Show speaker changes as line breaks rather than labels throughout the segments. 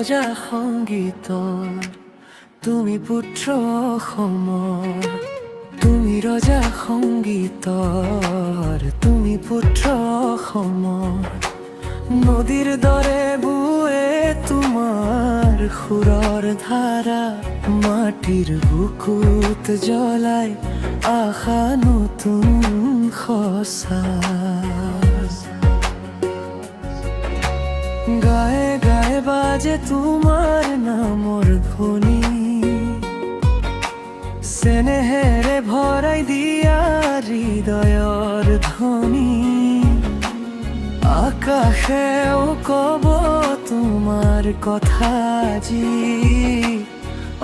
ৰজা সংগীতৰ, তুমি পুত্ৰ অসমৰ। তুমি ৰজা সংগীতৰ, তুমি পুত্ৰ অসমৰ। নদীৰ দৰে বুৱে তোমাৰ সুৰৰ ধাৰা, মাটিৰ বুকুত জ্বলাই আশা নতুন সঁচা। গায়ে গায়ে বাজে তোমাৰ নামৰ ধ্বনি, চেনেহেৰে ভৰাই দিয়া হৃদয়ৰ ধ্বনি। আকাশেও কব তোমাৰ কথা আজি,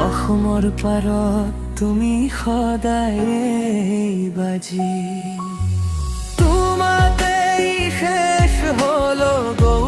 অসমৰ পাৰত তুমি সদায় বাজি। তোমাতেই শেষ হলো গো